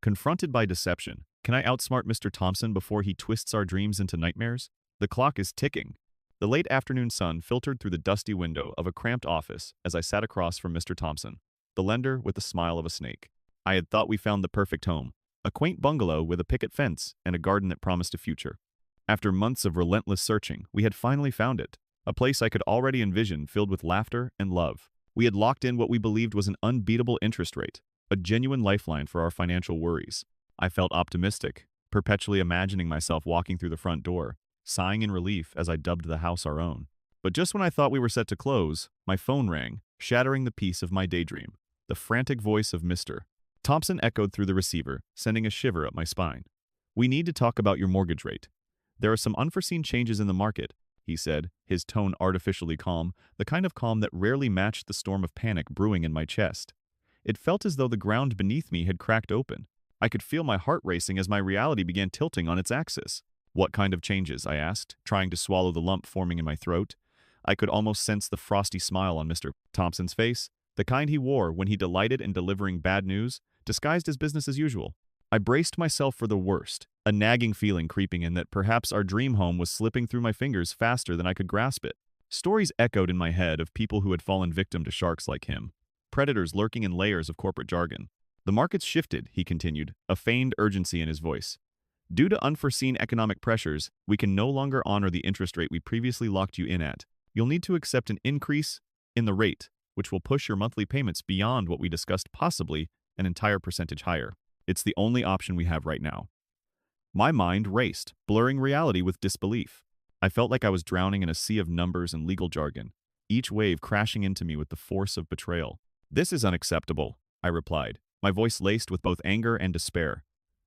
Confronted by deception, can I outsmart Mr. Thompson before he twists our dreams into nightmares? The clock is ticking. The late afternoon sun filtered through the dusty window of a cramped office as I sat across from Mr. Thompson, the lender with the smile of a snake. I had thought we found the perfect home, a quaint bungalow with a picket fence and a garden that promised a future. After months of relentless searching, we had finally found it, a place I could already envision filled with laughter and love. We had locked in what we believed was an unbeatable interest rate, a genuine lifeline for our financial worries. I felt optimistic, perpetually imagining myself walking through the front door, sighing in relief as I dubbed the house our own. But just when I thought we were set to close, my phone rang, shattering the peace of my daydream. The frantic voice of Mr. Thompson echoed through the receiver, sending a shiver up my spine. "We need to talk about your mortgage rate. There are some unforeseen changes in the market," he said, his tone artificially calm, the kind of calm that rarely matched the storm of panic brewing in my chest. It felt as though the ground beneath me had cracked open. I could feel my heart racing as my reality began tilting on its axis. "What kind of changes?" I asked, trying to swallow the lump forming in my throat. I could almost sense the frosty smile on Mr. Thompson's face, the kind he wore when he delighted in delivering bad news, disguised as business as usual. I braced myself for the worst, a nagging feeling creeping in that perhaps our dream home was slipping through my fingers faster than I could grasp it. Stories echoed in my head of people who had fallen victim to sharks like him, predators lurking in layers of corporate jargon. "The market's shifted," he continued, a feigned urgency in his voice. "Due to unforeseen economic pressures, we can no longer honor the interest rate we previously locked you in at. You'll need to accept an increase in the rate, which will push your monthly payments beyond what we discussed, possibly an entire percentage higher. It's the only option we have right now." My mind raced, blurring reality with disbelief. I felt like I was drowning in a sea of numbers and legal jargon, each wave crashing into me with the force of betrayal. "This is unacceptable," I replied, my voice laced with both anger and despair.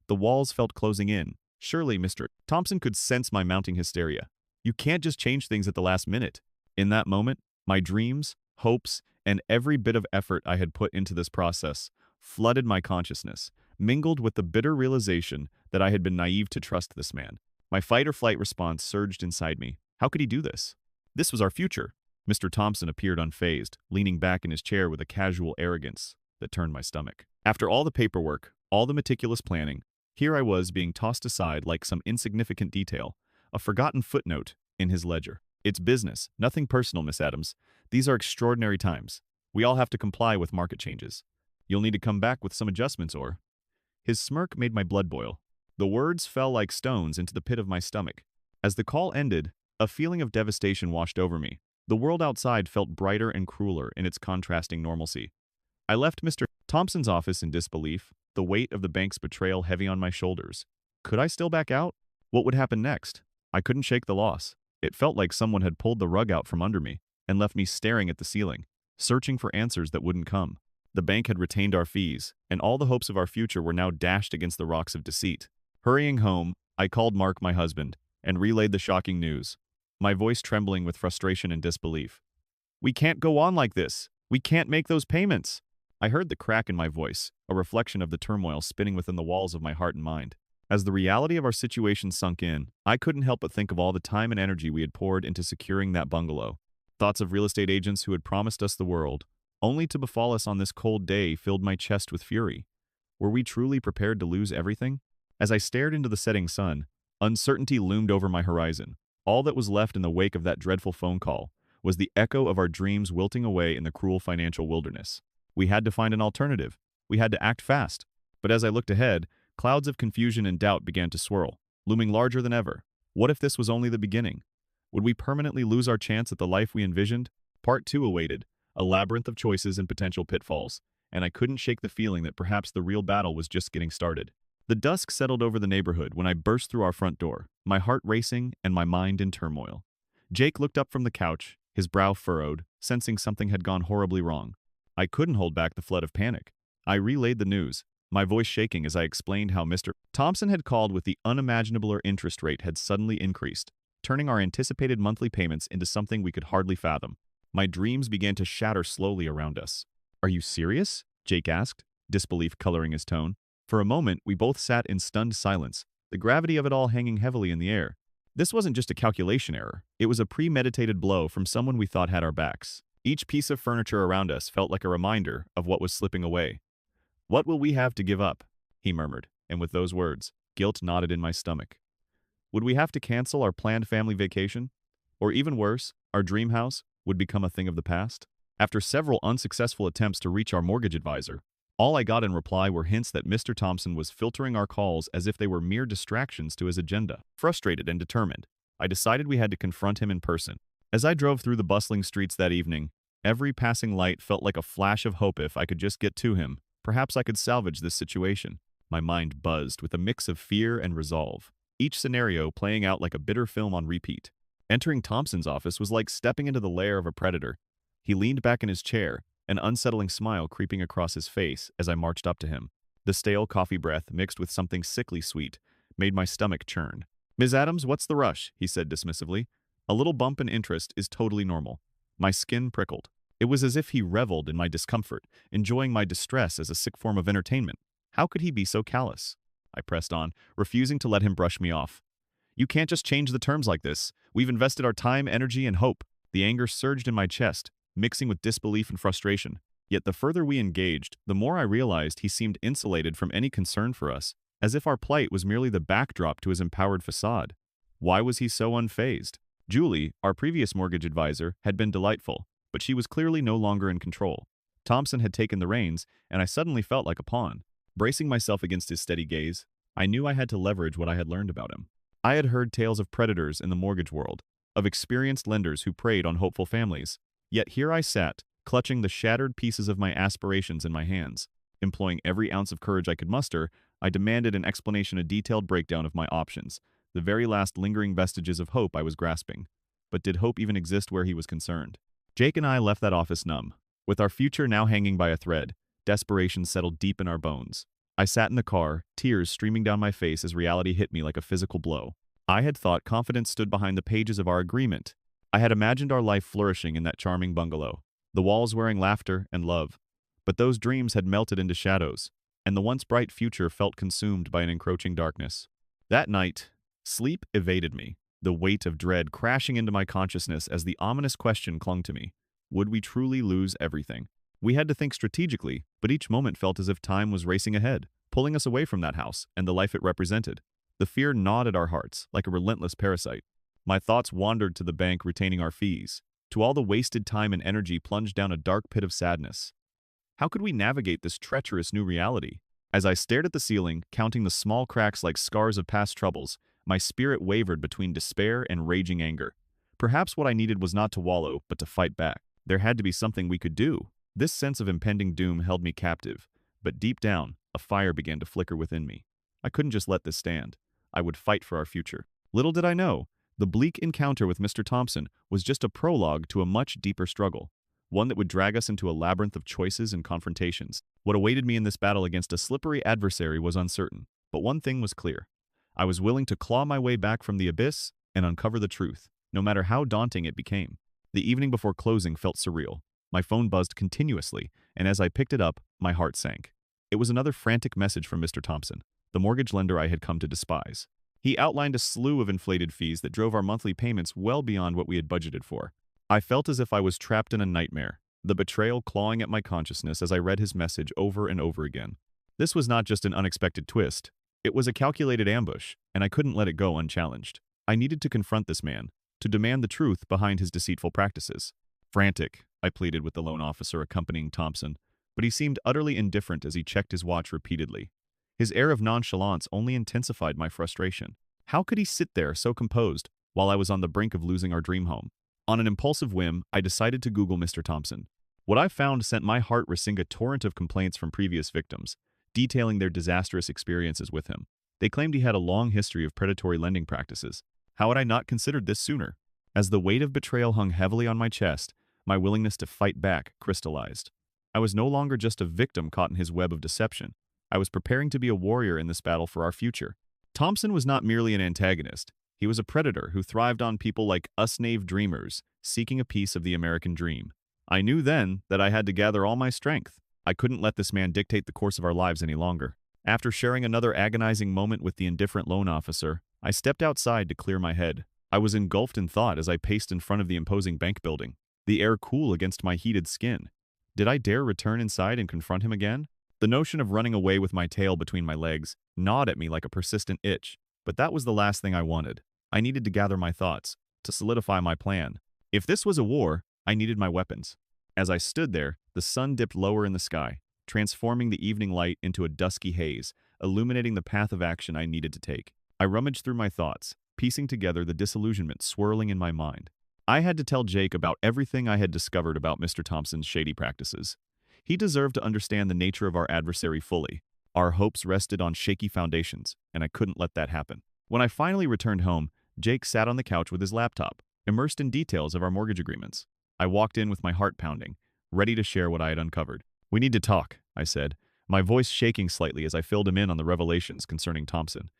The walls felt closing in. Surely Mr. Thompson could sense my mounting hysteria. "You can't just change things at the last minute." In that moment, my dreams, hopes, and every bit of effort I had put into this process flooded my consciousness, mingled with the bitter realization that I had been naive to trust this man. My fight-or-flight response surged inside me. How could he do this? This was our future. Mr. Thompson appeared unfazed, leaning back in his chair with a casual arrogance that turned my stomach. After all the paperwork, all the meticulous planning, here I was being tossed aside like some insignificant detail, a forgotten footnote in his ledger. "It's business, nothing personal, Miss Adams. These are extraordinary times. We all have to comply with market changes. You'll need to come back with some adjustments or—" His smirk made my blood boil. The words fell like stones into the pit of my stomach. As the call ended, a feeling of devastation washed over me. The world outside felt brighter and crueler in its contrasting normalcy. I left Mr. Thompson's office in disbelief, the weight of the bank's betrayal heavy on my shoulders. Could I still back out? What would happen next? I couldn't shake the loss. It felt like someone had pulled the rug out from under me and left me staring at the ceiling, searching for answers that wouldn't come. The bank had retained our fees, and all the hopes of our future were now dashed against the rocks of deceit. Hurrying home, I called Mark, my husband, and relayed the shocking news, my voice trembling with frustration and disbelief. "We can't go on like this. We can't make those payments." I heard the crack in my voice, a reflection of the turmoil spinning within the walls of my heart and mind. As the reality of our situation sunk in, I couldn't help but think of all the time and energy we had poured into securing that bungalow. Thoughts of real estate agents who had promised us the world, only to befall us on this cold day, filled my chest with fury. Were we truly prepared to lose everything? As I stared into the setting sun, uncertainty loomed over my horizon. All that was left in the wake of that dreadful phone call was the echo of our dreams wilting away in the cruel financial wilderness. We had to find an alternative. We had to act fast. But as I looked ahead, clouds of confusion and doubt began to swirl, looming larger than ever. What if this was only the beginning? Would we permanently lose our chance at the life we envisioned? Part 2 awaited, a labyrinth of choices and potential pitfalls, and I couldn't shake the feeling that perhaps the real battle was just getting started. The dusk settled over the neighborhood when I burst through our front door, my heart racing and my mind in turmoil. Jake looked up from the couch, his brow furrowed, sensing something had gone horribly wrong. I couldn't hold back the flood of panic. I relayed the news, my voice shaking as I explained how Mr. Thompson had called with the unimaginable interest rate had suddenly increased, turning our anticipated monthly payments into something we could hardly fathom. My dreams began to shatter slowly around us. "Are you serious?" Jake asked, disbelief coloring his tone. For a moment, we both sat in stunned silence, the gravity of it all hanging heavily in the air. This wasn't just a calculation error. It was a premeditated blow from someone we thought had our backs. Each piece of furniture around us felt like a reminder of what was slipping away. "What will we have to give up?" he murmured, and with those words, guilt knotted in my stomach. Would we have to cancel our planned family vacation? Or even worse, our dream house would become a thing of the past? After several unsuccessful attempts to reach our mortgage advisor, all I got in reply were hints that Mr. Thompson was filtering our calls as if they were mere distractions to his agenda. Frustrated and determined, I decided we had to confront him in person. As I drove through the bustling streets that evening, every passing light felt like a flash of hope. If I could just get to him, perhaps I could salvage this situation. My mind buzzed with a mix of fear and resolve, each scenario playing out like a bitter film on repeat. Entering Thompson's office was like stepping into the lair of a predator. He leaned back in his chair, an unsettling smile creeping across his face as I marched up to him. The stale coffee breath, mixed with something sickly sweet, made my stomach churn. "Ms. Adams, what's the rush?" he said dismissively. "A little bump in interest is totally normal." My skin prickled. It was as if he reveled in my discomfort, enjoying my distress as a sick form of entertainment. How could he be so callous? I pressed on, refusing to let him brush me off. "You can't just change the terms like this. We've invested our time, energy, and hope." The anger surged in my chest, mixing with disbelief and frustration. Yet the further we engaged, the more I realized he seemed insulated from any concern for us, as if our plight was merely the backdrop to his empowered facade. Why was he so unfazed? Julie, our previous mortgage advisor, had been delightful, but she was clearly no longer in control. Thompson had taken the reins, and I suddenly felt like a pawn. Bracing myself against his steady gaze, I knew I had to leverage what I had learned about him. I had heard tales of predators in the mortgage world, of experienced lenders who preyed on hopeful families. Yet here I sat, clutching the shattered pieces of my aspirations in my hands. Employing every ounce of courage I could muster, I demanded an explanation, a detailed breakdown of my options, the very last lingering vestiges of hope I was grasping. But did hope even exist where he was concerned? Jake and I left that office numb. With our future now hanging by a thread, desperation settled deep in our bones. I sat in the car, tears streaming down my face as reality hit me like a physical blow. I had thought confidence stood behind the pages of our agreement. I had imagined our life flourishing in that charming bungalow, the walls wearing laughter and love. But those dreams had melted into shadows, and the once bright future felt consumed by an encroaching darkness. That night, sleep evaded me, the weight of dread crashing into my consciousness as the ominous question clung to me. Would we truly lose everything? We had to think strategically, but each moment felt as if time was racing ahead, pulling us away from that house and the life it represented. The fear gnawed at our hearts like a relentless parasite. My thoughts wandered to the bank retaining our fees, to all the wasted time and energy plunged down a dark pit of sadness. How could we navigate this treacherous new reality? As I stared at the ceiling, counting the small cracks like scars of past troubles, my spirit wavered between despair and raging anger. Perhaps what I needed was not to wallow, but to fight back. There had to be something we could do. This sense of impending doom held me captive, but deep down, a fire began to flicker within me. I couldn't just let this stand. I would fight for our future. Little did I know, the bleak encounter with Mr. Thompson was just a prologue to a much deeper struggle, one that would drag us into a labyrinth of choices and confrontations. What awaited me in this battle against a slippery adversary was uncertain, but one thing was clear. I was willing to claw my way back from the abyss and uncover the truth, no matter how daunting it became. The evening before closing felt surreal. My phone buzzed continuously, and as I picked it up, my heart sank. It was another frantic message from Mr. Thompson, the mortgage lender I had come to despise. He outlined a slew of inflated fees that drove our monthly payments well beyond what we had budgeted for. I felt as if I was trapped in a nightmare, the betrayal clawing at my consciousness as I read his message over and over again. This was not just an unexpected twist. It was a calculated ambush, and I couldn't let it go unchallenged. I needed to confront this man, to demand the truth behind his deceitful practices. Frantic, I pleaded with the loan officer accompanying Thompson, but he seemed utterly indifferent as he checked his watch repeatedly. His air of nonchalance only intensified my frustration. How could he sit there so composed while I was on the brink of losing our dream home? On an impulsive whim, I decided to Google Mr. Thompson. What I found sent my heart racing a torrent of complaints from previous victims, detailing their disastrous experiences with him. They claimed he had a long history of predatory lending practices. How had I not considered this sooner? As the weight of betrayal hung heavily on my chest, my willingness to fight back crystallized. I was no longer just a victim caught in his web of deception. I was preparing to be a warrior in this battle for our future. Thompson was not merely an antagonist. He was a predator who thrived on people like us naive dreamers, seeking a piece of the American dream. I knew then that I had to gather all my strength. I couldn't let this man dictate the course of our lives any longer. After sharing another agonizing moment with the indifferent loan officer, I stepped outside to clear my head. I was engulfed in thought as I paced in front of the imposing bank building, the air cool against my heated skin. Did I dare return inside and confront him again? The notion of running away with my tail between my legs gnawed at me like a persistent itch, but that was the last thing I wanted. I needed to gather my thoughts, to solidify my plan. If this was a war, I needed my weapons. As I stood there, the sun dipped lower in the sky, transforming the evening light into a dusky haze, illuminating the path of action I needed to take. I rummaged through my thoughts, piecing together the disillusionment swirling in my mind. I had to tell Jake about everything I had discovered about Mr. Thompson's shady practices. He deserved to understand the nature of our adversary fully. Our hopes rested on shaky foundations, and I couldn't let that happen. When I finally returned home, Jake sat on the couch with his laptop, immersed in details of our mortgage agreements. I walked in with my heart pounding, ready to share what I had uncovered. "We need to talk," I said, my voice shaking slightly as I filled him in on the revelations concerning Thompson.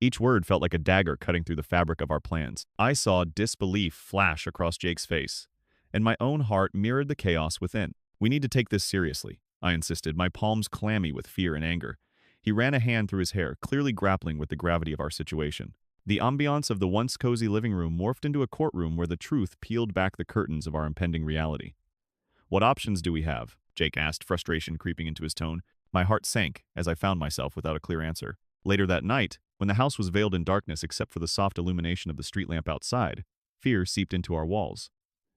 Each word felt like a dagger cutting through the fabric of our plans. I saw disbelief flash across Jake's face, and my own heart mirrored the chaos within. "We need to take this seriously," I insisted, my palms clammy with fear and anger. He ran a hand through his hair, clearly grappling with the gravity of our situation. The ambiance of the once cozy living room morphed into a courtroom where the truth peeled back the curtains of our impending reality. "What options do we have?" Jake asked, frustration creeping into his tone. My heart sank as I found myself without a clear answer. Later that night, when the house was veiled in darkness except for the soft illumination of the street lamp outside, fear seeped into our walls.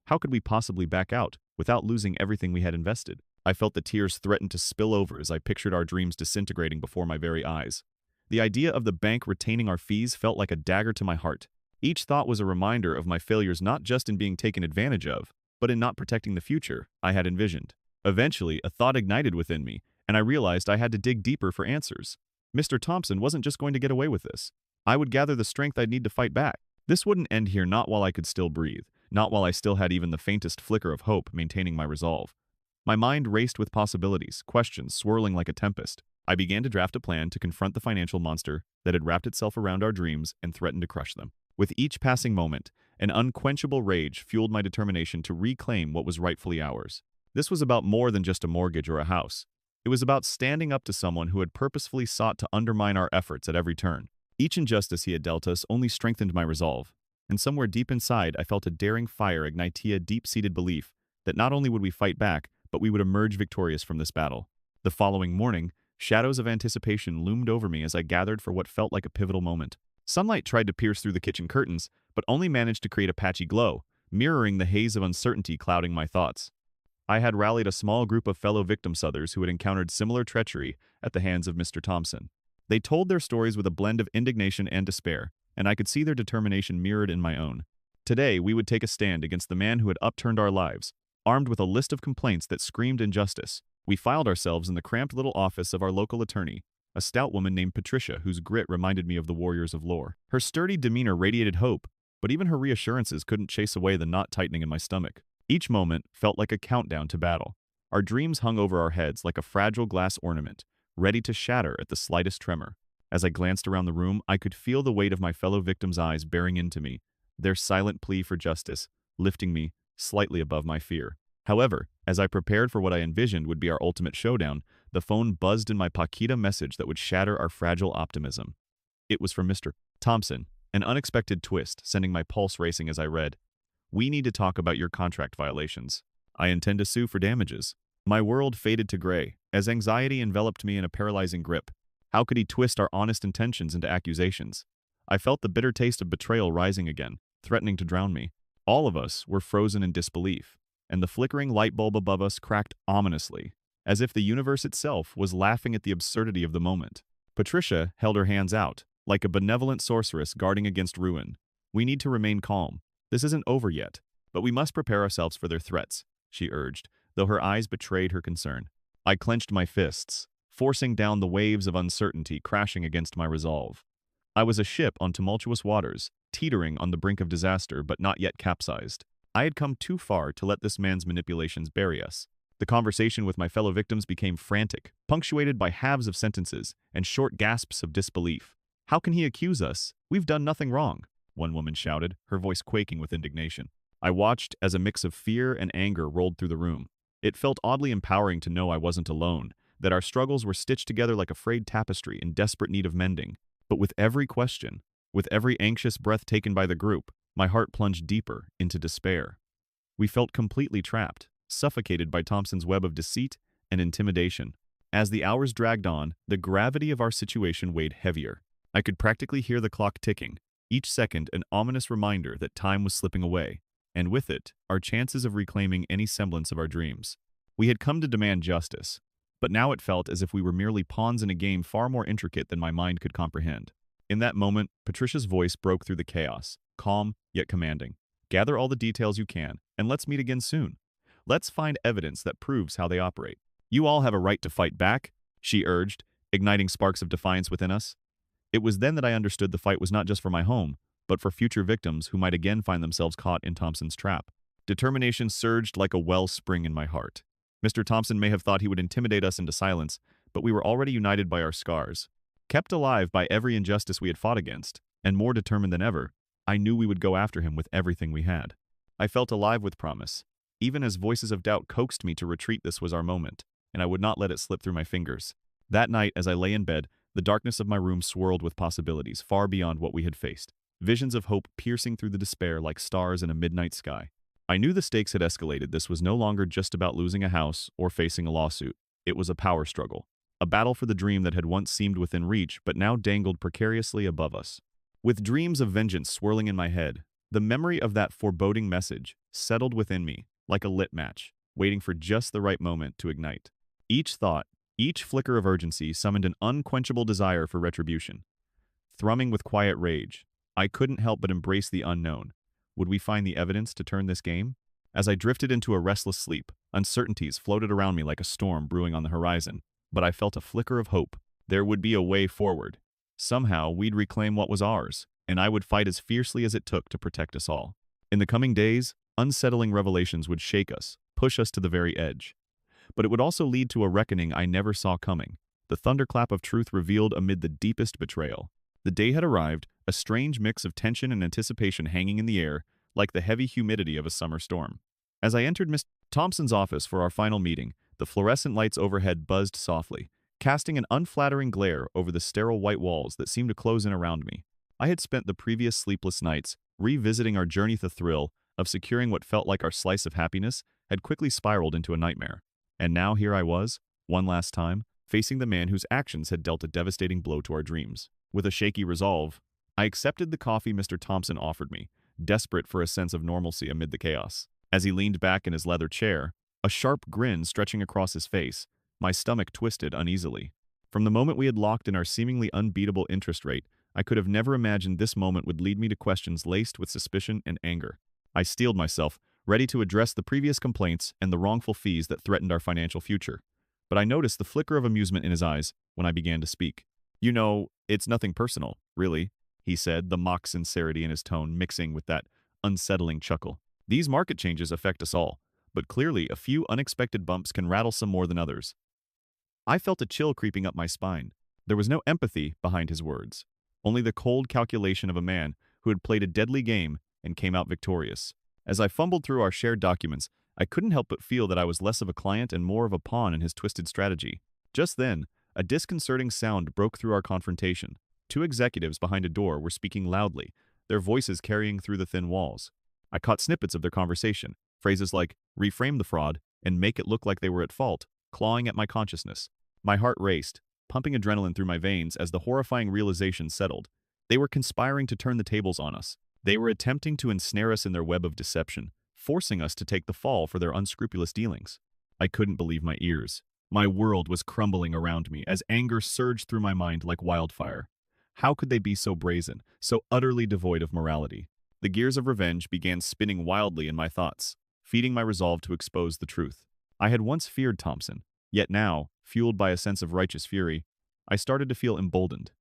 How could we possibly back out without losing everything we had invested? I felt the tears threaten to spill over as I pictured our dreams disintegrating before my very eyes. The idea of the bank retaining our fees felt like a dagger to my heart. Each thought was a reminder of my failures not just in being taken advantage of, but in not protecting the future I had envisioned. Eventually, a thought ignited within me, and I realized I had to dig deeper for answers. Mr. Thompson wasn't just going to get away with this. I would gather the strength I'd need to fight back. This wouldn't end here, not while I could still breathe, not while I still had even the faintest flicker of hope maintaining my resolve. My mind raced with possibilities, questions swirling like a tempest. I began to draft a plan to confront the financial monster that had wrapped itself around our dreams and threatened to crush them. With each passing moment, an unquenchable rage fueled my determination to reclaim what was rightfully ours. This was about more than just a mortgage or a house. It was about standing up to someone who had purposefully sought to undermine our efforts at every turn. Each injustice he had dealt us only strengthened my resolve, and somewhere deep inside I felt a daring fire ignite a deep-seated belief that not only would we fight back, but we would emerge victorious from this battle. The following morning, shadows of anticipation loomed over me as I gathered for what felt like a pivotal moment. Sunlight tried to pierce through the kitchen curtains, but only managed to create a patchy glow, mirroring the haze of uncertainty clouding my thoughts. I had rallied a small group of fellow victim-southers who had encountered similar treachery at the hands of Mr. Thompson. They told their stories with a blend of indignation and despair, and I could see their determination mirrored in my own. Today, we would take a stand against the man who had upturned our lives, armed with a list of complaints that screamed injustice. We filed ourselves in the cramped little office of our local attorney, a stout woman named Patricia whose grit reminded me of the warriors of lore. Her sturdy demeanor radiated hope, but even her reassurances couldn't chase away the knot tightening in my stomach. Each moment felt like a countdown to battle. Our dreams hung over our heads like a fragile glass ornament, ready to shatter at the slightest tremor. As I glanced around the room, I could feel the weight of my fellow victims' eyes bearing into me, their silent plea for justice, lifting me slightly above my fear. However, as I prepared for what I envisioned would be our ultimate showdown, the phone buzzed in my pocket, a message that would shatter our fragile optimism. It was from Mr. Thompson, an unexpected twist, sending my pulse racing as I read, "We need to talk about your contract violations. I intend to sue for damages." My world faded to gray, as anxiety enveloped me in a paralyzing grip. How could he twist our honest intentions into accusations? I felt the bitter taste of betrayal rising again, threatening to drown me. All of us were frozen in disbelief, and the flickering light bulb above us cracked ominously, as if the universe itself was laughing at the absurdity of the moment. Patricia held her hands out, like a benevolent sorceress guarding against ruin. "We need to remain calm. This isn't over yet, but we must prepare ourselves for their threats," she urged, though her eyes betrayed her concern. I clenched my fists, forcing down the waves of uncertainty crashing against my resolve. I was a ship on tumultuous waters, teetering on the brink of disaster but not yet capsized. I had come too far to let this man's manipulations bury us. The conversation with my fellow victims became frantic, punctuated by halves of sentences and short gasps of disbelief. "How can he accuse us? We've done nothing wrong," one woman shouted, her voice quaking with indignation. I watched as a mix of fear and anger rolled through the room. It felt oddly empowering to know I wasn't alone, that our struggles were stitched together like a frayed tapestry in desperate need of mending. But with every question, with every anxious breath taken by the group, my heart plunged deeper into despair. We felt completely trapped, suffocated by Thompson's web of deceit and intimidation. As the hours dragged on, the gravity of our situation weighed heavier. I could practically hear the clock ticking, each second an ominous reminder that time was slipping away, and with it, our chances of reclaiming any semblance of our dreams. We had come to demand justice, but now it felt as if we were merely pawns in a game far more intricate than my mind could comprehend. In that moment, Patricia's voice broke through the chaos, calm yet commanding. Gather all the details you can, and let's meet again soon. Let's find evidence that proves how they operate. You all have a right to fight back, she urged, igniting sparks of defiance within us. It was then that I understood the fight was not just for my home, but for future victims who might again find themselves caught in Thompson's trap. Determination surged like a wellspring in my heart. Mr. Thompson may have thought he would intimidate us into silence, but we were already united by our scars. Kept alive by every injustice we had fought against, and more determined than ever, I knew we would go after him with everything we had. I felt alive with promise. Even as voices of doubt coaxed me to retreat, this was our moment, and I would not let it slip through my fingers. That night, as I lay in bed, the darkness of my room swirled with possibilities far beyond what we had faced. Visions of hope piercing through the despair like stars in a midnight sky. I knew the stakes had escalated. This was no longer just about losing a house or facing a lawsuit. It was a power struggle. A battle for the dream that had once seemed within reach but now dangled precariously above us. With dreams of vengeance swirling in my head, the memory of that foreboding message settled within me like a lit match, waiting for just the right moment to ignite. Each thought, each flicker of urgency summoned an unquenchable desire for retribution. Thrumming with quiet rage, I couldn't help but embrace the unknown. Would we find the evidence to turn this game? As I drifted into a restless sleep, uncertainties floated around me like a storm brewing on the horizon, but I felt a flicker of hope. There would be a way forward. Somehow, we'd reclaim what was ours, and I would fight as fiercely as it took to protect us all. In the coming days, unsettling revelations would shake us, push us to the very edge. But it would also lead to a reckoning I never saw coming. The thunderclap of truth revealed amid the deepest betrayal. The day had arrived, a strange mix of tension and anticipation hanging in the air, like the heavy humidity of a summer storm. As I entered Mr. Thompson's office for our final meeting, the fluorescent lights overhead buzzed softly, casting an unflattering glare over the sterile white walls that seemed to close in around me. I had spent the previous sleepless nights revisiting our journey. The thrill of securing what felt like our slice of happiness had quickly spiraled into a nightmare. And now here I was, one last time, facing the man whose actions had dealt a devastating blow to our dreams. With a shaky resolve, I accepted the coffee Mr. Thompson offered me, desperate for a sense of normalcy amid the chaos. As he leaned back in his leather chair, a sharp grin stretching across his face, my stomach twisted uneasily. From the moment we had locked in our seemingly unbeatable interest rate, I could have never imagined this moment would lead me to questions laced with suspicion and anger. I steeled myself, ready to address the previous complaints and the wrongful fees that threatened our financial future. But I noticed the flicker of amusement in his eyes when I began to speak. "You know, it's nothing personal, really," he said, the mock sincerity in his tone mixing with that unsettling chuckle. "These market changes affect us all, but clearly a few unexpected bumps can rattle some more than others." I felt a chill creeping up my spine. There was no empathy behind his words, only the cold calculation of a man who had played a deadly game and came out victorious. As I fumbled through our shared documents, I couldn't help but feel that I was less of a client and more of a pawn in his twisted strategy. Just then, a disconcerting sound broke through our confrontation. Two executives behind a door were speaking loudly, their voices carrying through the thin walls. I caught snippets of their conversation, phrases like, "reframe the fraud," and "make it look like they were at fault," clawing at my consciousness. My heart raced, pumping adrenaline through my veins as the horrifying realization settled. They were conspiring to turn the tables on us. They were attempting to ensnare us in their web of deception, forcing us to take the fall for their unscrupulous dealings. I couldn't believe my ears. My world was crumbling around me as anger surged through my mind like wildfire. How could they be so brazen, so utterly devoid of morality? The gears of revenge began spinning wildly in my thoughts, feeding my resolve to expose the truth. I had once feared Thompson, yet now, fueled by a sense of righteous fury, I started to feel emboldened.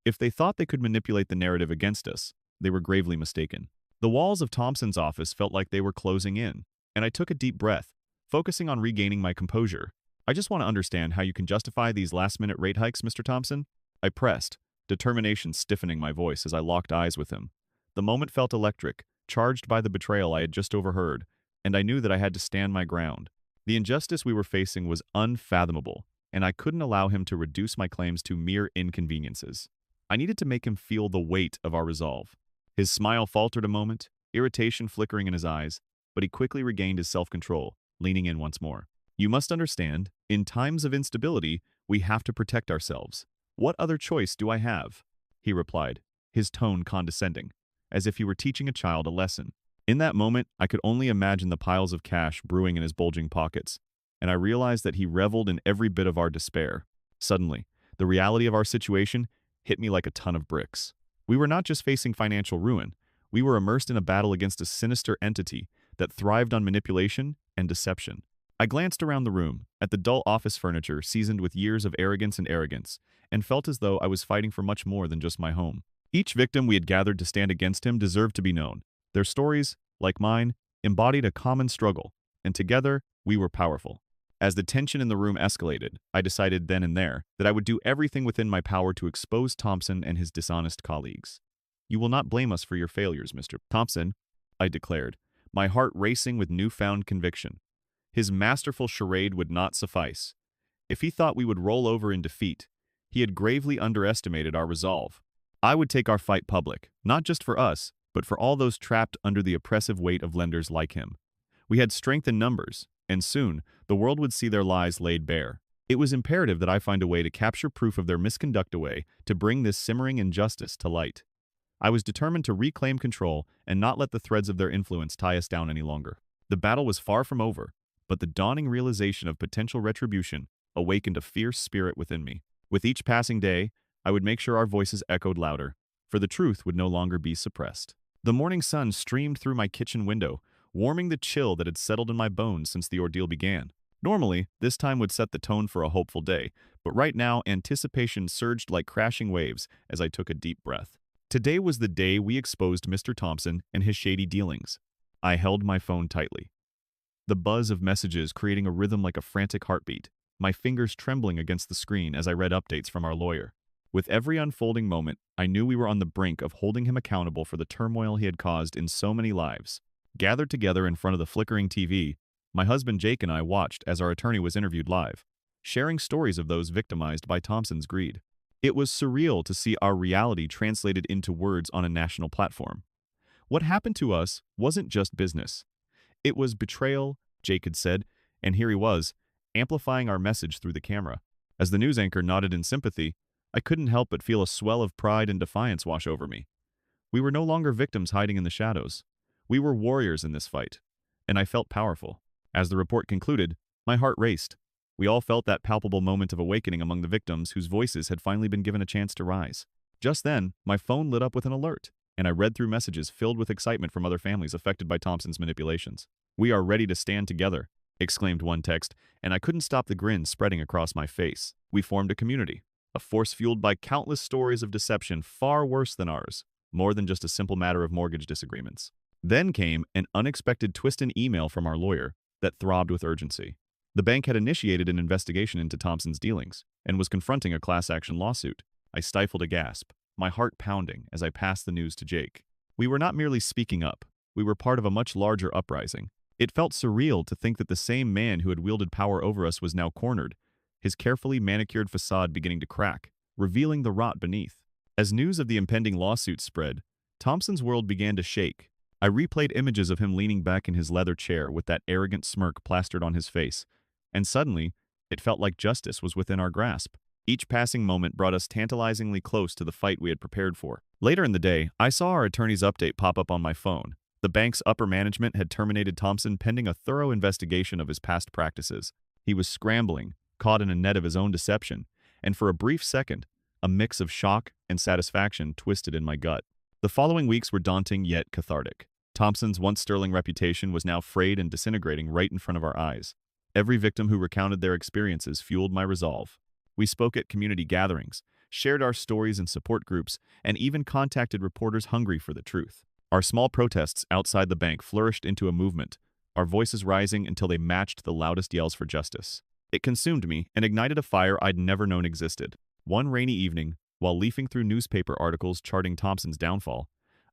If they thought they could manipulate the narrative against us, they were gravely mistaken. The walls of Thompson's office felt like they were closing in, and I took a deep breath, focusing on regaining my composure. "I just want to understand how you can justify these last-minute rate hikes, Mr. Thompson," I pressed, determination stiffening my voice as I locked eyes with him. The moment felt electric, charged by the betrayal I had just overheard, and I knew that I had to stand my ground. The injustice we were facing was unfathomable, and I couldn't allow him to reduce my claims to mere inconveniences. I needed to make him feel the weight of our resolve. His smile faltered a moment, irritation flickering in his eyes, but he quickly regained his self-control, leaning in once more. "You must understand, in times of instability, We have to protect ourselves. What other choice do I have? He replied, his tone condescending, as if he were teaching a child a lesson. In that moment, I could only imagine the piles of cash brewing in his bulging pockets, and I realized that he reveled in every bit of our despair. Suddenly, the reality of our situation hit me like a ton of bricks. We were not just facing financial ruin, we were immersed in a battle against a sinister entity that thrived on manipulation and deception. I glanced around the room, at the dull office furniture seasoned with years of arrogance, and felt as though I was fighting for much more than just my home. Each victim we had gathered to stand against him deserved to be known. Their stories, like mine, embodied a common struggle, and together we were powerful. As the tension in the room escalated, I decided then and there that I would do everything within my power to expose Thompson and his dishonest colleagues. "You will not blame us for your failures, Mr. Thompson," I declared, my heart racing with newfound conviction. His masterful charade would not suffice. If he thought we would roll over in defeat, he had gravely underestimated our resolve. I would take our fight public, not just for us, but for all those trapped under the oppressive weight of lenders like him. We had strength in numbers, and soon the world would see their lies laid bare. It was imperative that I find a way to capture proof of their misconduct away to bring this simmering injustice to light. I was determined to reclaim control and not let the threads of their influence tie us down any longer. The battle was far from over, but the dawning realization of potential retribution awakened a fierce spirit within me. With each passing day, I would make sure our voices echoed louder, for the truth would no longer be suppressed. The morning sun streamed through my kitchen window, warming the chill that had settled in my bones since the ordeal began. Normally, this time would set the tone for a hopeful day, but right now anticipation surged like crashing waves as I took a deep breath. Today was the day we exposed Mr. Thompson and his shady dealings. I held my phone tightly, the buzz of messages creating a rhythm like a frantic heartbeat, my fingers trembling against the screen as I read updates from our lawyer. With every unfolding moment, I knew we were on the brink of holding him accountable for the turmoil he had caused in so many lives. Gathered together in front of the flickering TV, my husband Jake and I watched as our attorney was interviewed live, sharing stories of those victimized by Thompson's greed. It was surreal to see our reality translated into words on a national platform. What happened to us wasn't just business. It was betrayal, Jake had said, and here he was, amplifying our message through the camera. As the news anchor nodded in sympathy, I couldn't help but feel a swell of pride and defiance wash over me. We were no longer victims hiding in the shadows. We were warriors in this fight, and I felt powerful. As the report concluded, my heart raced. We all felt that palpable moment of awakening among the victims whose voices had finally been given a chance to rise. Just then, my phone lit up with an alert, and I read through messages filled with excitement from other families affected by Thompson's manipulations. "We are ready to stand together," exclaimed one text, and I couldn't stop the grin spreading across my face. We formed a community, a force fueled by countless stories of deception far worse than ours, more than just a simple matter of mortgage disagreements. Then came an unexpected twist in email from our lawyer that throbbed with urgency. The bank had initiated an investigation into Thompson's dealings and was confronting a class action lawsuit. I stifled a gasp, my heart pounding as I passed the news to Jake. We were not merely speaking up, we were part of a much larger uprising. It felt surreal to think that the same man who had wielded power over us was now cornered, his carefully manicured facade beginning to crack, revealing the rot beneath. As news of the impending lawsuit spread, Thompson's world began to shake. I replayed images of him leaning back in his leather chair with that arrogant smirk plastered on his face, and suddenly, it felt like justice was within our grasp. Each passing moment brought us tantalizingly close to the fight we had prepared for. Later in the day, I saw our attorney's update pop up on my phone. The bank's upper management had terminated Thompson pending a thorough investigation of his past practices. He was scrambling, caught in a net of his own deception, and for a brief second, a mix of shock and satisfaction twisted in my gut. The following weeks were daunting yet cathartic. Thompson's once sterling reputation was now frayed and disintegrating right in front of our eyes. Every victim who recounted their experiences fueled my resolve. We spoke at community gatherings, shared our stories in support groups, and even contacted reporters hungry for the truth. Our small protests outside the bank flourished into a movement, our voices rising until they matched the loudest yells for justice. It consumed me and ignited a fire I'd never known existed. One rainy evening, while leafing through newspaper articles charting Thompson's downfall,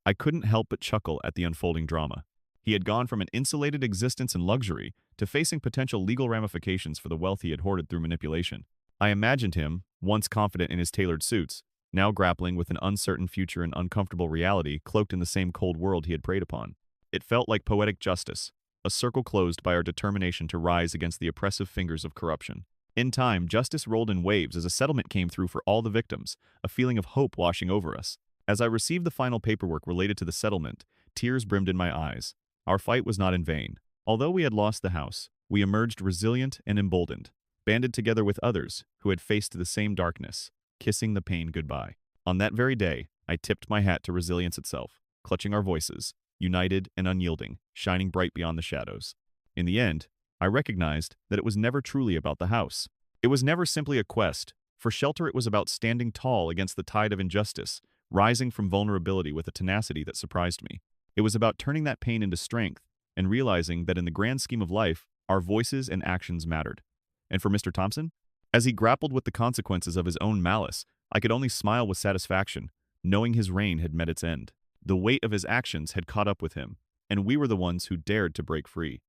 I couldn't help but chuckle at the unfolding drama. He had gone from an insulated existence in luxury to facing potential legal ramifications for the wealth he had hoarded through manipulation. I imagined him, once confident in his tailored suits, now grappling with an uncertain future and uncomfortable reality cloaked in the same cold world he had preyed upon. It felt like poetic justice, a circle closed by our determination to rise against the oppressive fingers of corruption. In time, justice rolled in waves as a settlement came through for all the victims, a feeling of hope washing over us. As I received the final paperwork related to the settlement, tears brimmed in my eyes. Our fight was not in vain. Although we had lost the house, we emerged resilient and emboldened, banded together with others who had faced the same darkness, kissing the pain goodbye. On that very day, I tipped my hat to resilience itself, clutching our voices, united and unyielding, shining bright beyond the shadows. In the end, I recognized that it was never truly about the house. It was never simply a quest. For shelter, it was about standing tall against the tide of injustice, rising from vulnerability with a tenacity that surprised me. It was about turning that pain into strength and realizing that in the grand scheme of life, our voices and actions mattered. And for Mr. Thompson, as he grappled with the consequences of his own malice, I could only smile with satisfaction, knowing his reign had met its end. The weight of his actions had caught up with him, and we were the ones who dared to break free.